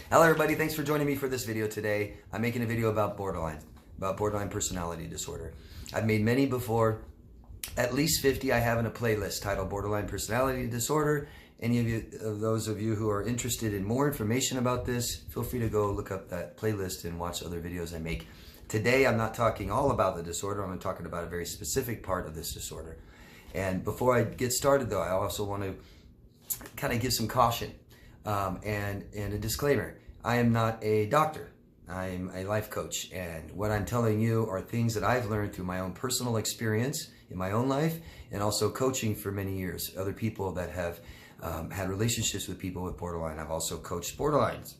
Hello everybody, thanks for joining me for this video today. I'm making a video about borderline personality disorder. I've made many before, at least 50 I have in a playlist titled Borderline Personality Disorder. Any of those of you who are interested in more information about this, feel free to go look up that playlist and watch other videos I make. Today I'm not talking all about the disorder, I'm talking about a very specific part of this disorder. And before I get started though, I also want to kind of give some caution and a disclaimer. I am not a doctor. I'm a life coach, and what I'm telling you are things that I've learned through my own personal experience in my own life, and also coaching for many years. Other people that have had relationships with people with borderline. I've also coached borderlines.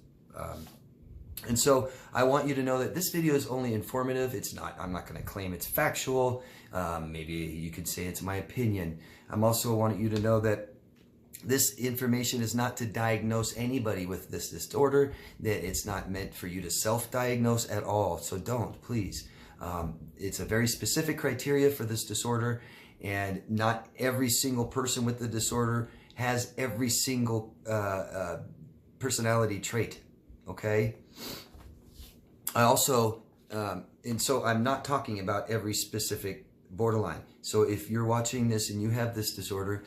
And so I want you to know that this video is only informative. I'm not going to claim it's factual. Maybe you could say it's my opinion. I'm also wanting you to know that this information is not to diagnose anybody with this disorder, that it's not meant for you to self-diagnose at all. So don't, please. It's a very specific criteria for this disorder, and not every single person with the disorder has every single personality trait, okay? I also, and so I'm not talking about every specific borderline. So if you're watching this and you have this disorder,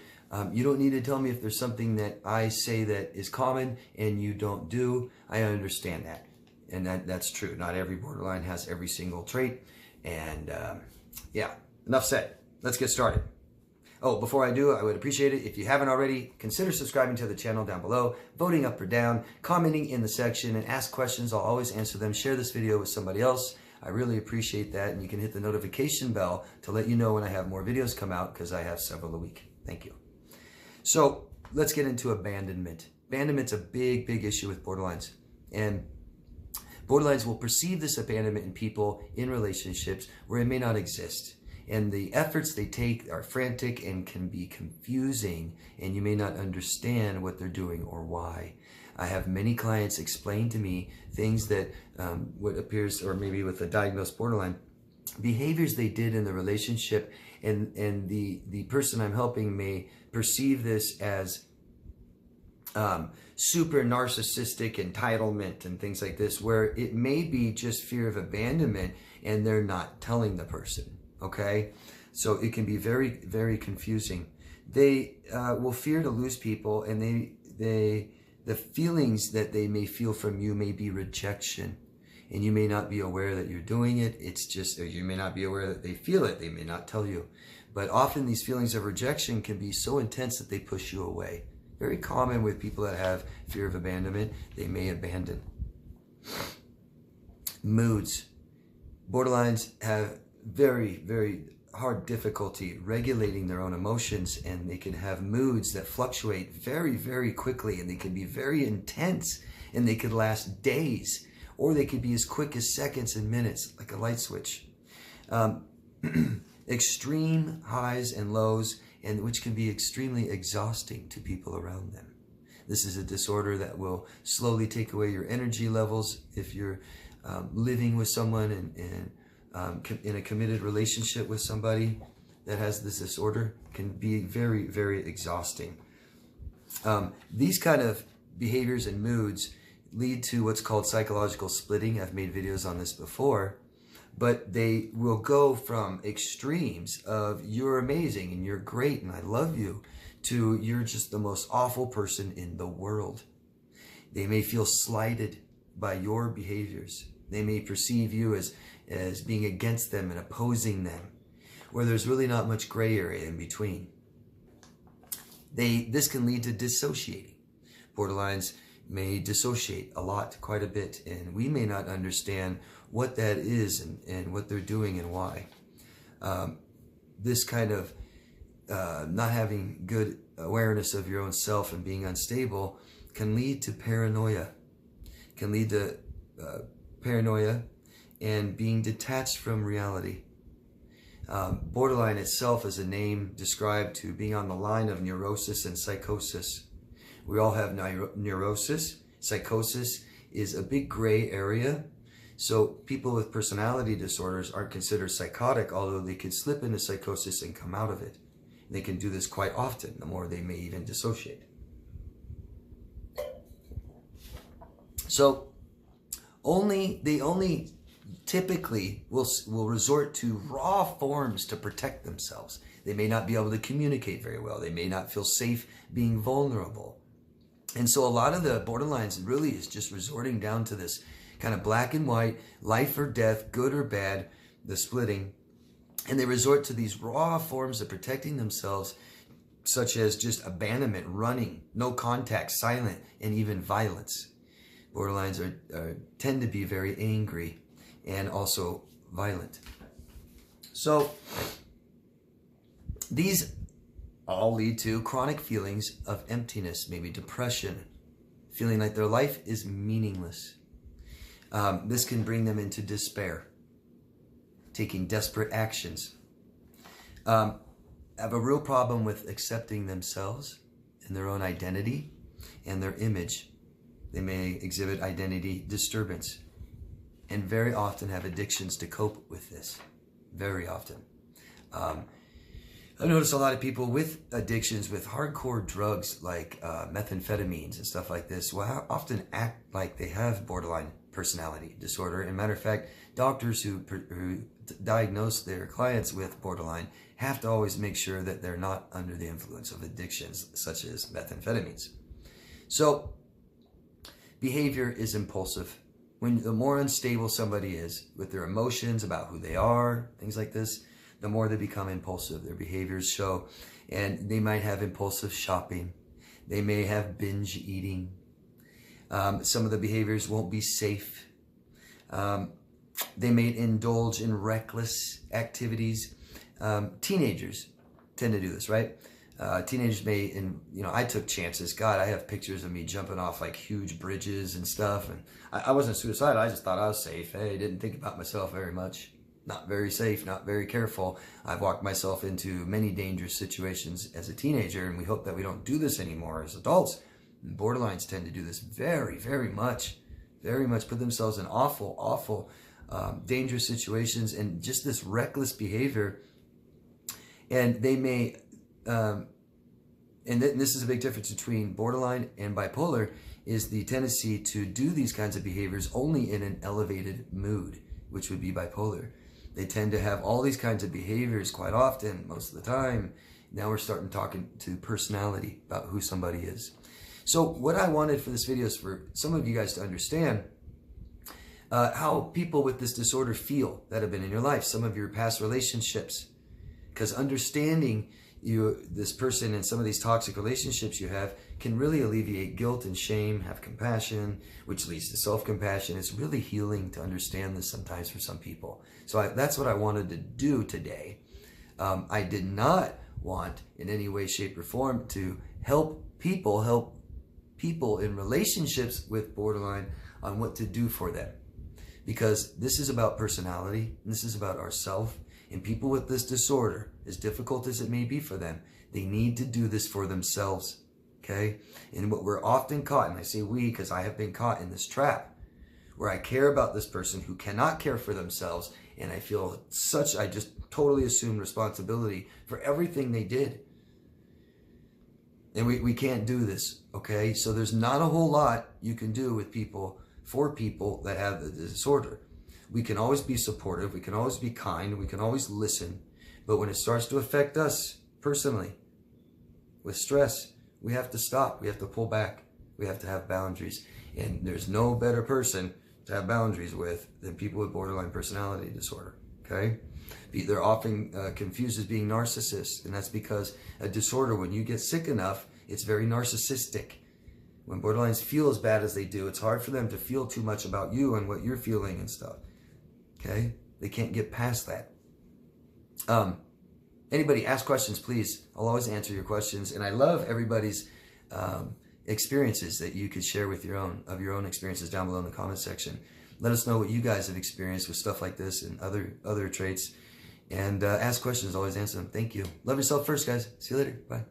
you don't need to tell me if there's something that I say that is common and you don't do. I understand that. And that's true. Not every borderline has every single trait. And yeah, enough said. Let's get started. Oh, before I do, I would appreciate it if you haven't already, consider subscribing to the channel down below, voting up or down, commenting in the section, and ask questions. I'll always answer them. Share this video with somebody else. I really appreciate that. And you can hit the notification bell to let you know when I have more videos come out, because I have several a week. Thank you. So let's get into abandonment. Abandonment's a big, big issue with borderlines. And borderlines will perceive this abandonment in people in relationships where it may not exist. And the efforts they take are frantic and can be confusing, and you may not understand what they're doing or why. I have many clients explain to me things that what appears, or maybe with a diagnosed borderline, behaviors they did in the relationship, and the person I'm helping may perceive this as super narcissistic entitlement and things like this, where it may be just fear of abandonment and they're not telling the person. Okay, so it can be very, very confusing. They will fear to lose people, and the feelings that they may feel from you may be rejection, and you may not be aware that you're doing it. It's just, or you may not be aware that they feel it. They may not tell you, but often these feelings of rejection can be so intense that they push you away. Very common with people that have fear of abandonment. They may abandon. Moods. Borderlines have very, very hard difficulty regulating their own emotions, and they can have moods that fluctuate very, very quickly, and they can be very intense, and they could last days, or they could be as quick as seconds and minutes, like a light switch. Extreme highs and lows, and which can be extremely exhausting to people around them. This is a disorder that will slowly take away your energy levels if you're living with someone and in a committed relationship with somebody that has this disorder. Can be very, very exhausting. These kind of behaviors and moods lead to what's called psychological splitting. I've made videos on this before, but they will go from extremes of you're amazing and you're great and I love you, to you're just the most awful person in the world. They may feel slighted by your behaviors. They may perceive you as being against them and opposing them, where there's really not much gray area in between. This can lead to dissociating. Borderlines may dissociate a lot, quite a bit, and we may not understand what that is and what they're doing and why. This kind of not having good awareness of your own self and being unstable can lead to paranoia. Can lead to paranoia and being detached from reality. Borderline itself is a name described to being on the line of neurosis and psychosis. We all have neurosis. Psychosis is a big gray area. So people with personality disorders aren't considered psychotic, although they could slip into psychosis and come out of it. They can do this quite often, the more they may even dissociate. So they only typically will resort to raw forms to protect themselves. They may not be able to communicate very well. They may not feel safe being vulnerable. And so a lot of the borderlines really is just resorting down to this kind of black and white, life or death, good or bad, the splitting. And they resort to these raw forms of protecting themselves, such as just abandonment, running, no contact, silent, and even violence. Borderlines tend to be very angry and also violent. So these all lead to chronic feelings of emptiness, maybe depression, feeling like their life is meaningless. This can bring them into despair, taking desperate actions. Have a real problem with accepting themselves and their own identity and their image. They may exhibit identity disturbance and very often have addictions to cope with this. Very often. I've noticed a lot of people with addictions, with hardcore drugs like methamphetamines and stuff like this, will often act like they have borderline personality disorder. And matter of fact, doctors who diagnose their clients with borderline have to always make sure that they're not under the influence of addictions such as methamphetamines. So behavior is impulsive. The more unstable somebody is with their emotions about who they are, things like this, the more they become impulsive. Their behaviors show, and they might have impulsive shopping. They may have binge eating. Some of the behaviors won't be safe. They may indulge in reckless activities. Teenagers tend to do this, right? Teenagers may, I took chances. God, I have pictures of me jumping off like huge bridges and stuff. And I wasn't suicidal. I just thought I was safe. Hey, I didn't think about myself very much. Not very safe, not very careful. I've walked myself into many dangerous situations as a teenager, and we hope that we don't do this anymore as adults. And borderlines tend to do this very, very much, put themselves in awful, dangerous situations and just this reckless behavior. And they may, and this is a big difference between borderline and bipolar, is the tendency to do these kinds of behaviors only in an elevated mood, which would be bipolar. They tend to have all these kinds of behaviors quite often, most of the time. Now we're starting talking to personality about who somebody is. So what I wanted for this video is for some of you guys to understand how people with this disorder feel that have been in your life, some of your past relationships. Because understanding this person and some of these toxic relationships you have can really alleviate guilt and shame, have compassion, which leads to self-compassion. It's really healing to understand this sometimes for some people. So that's what I wanted to do today. I did not want in any way, shape, or form to help people in relationships with borderline on what to do for them. Because this is about personality, and this is about ourself. And people with this disorder, as difficult as it may be for them, they need to do this for themselves, okay? And what we're often caught, and I say we because I have been caught in this trap, where I care about this person who cannot care for themselves, and I feel I just totally assume responsibility for everything they did. And we can't do this, okay? So there's not a whole lot you can do with people, for people that have the disorder. We can always be supportive, we can always be kind, we can always listen. But when it starts to affect us personally, with stress, we have to stop, we have to pull back, we have to have boundaries. And there's no better person to have boundaries with than people with borderline personality disorder, okay? They're often confused as being narcissists, and that's because a disorder, when you get sick enough, it's very narcissistic. When borderlines feel as bad as they do, it's hard for them to feel too much about you and what you're feeling and stuff. Okay? They can't get past that. Anybody ask questions, please. I'll always answer your questions. And I love everybody's experiences that you could share with your own experiences down below in the comment section. Let us know what you guys have experienced with stuff like this and other traits. And ask questions, always answer them. Thank you. Love yourself first, guys. See you later. Bye.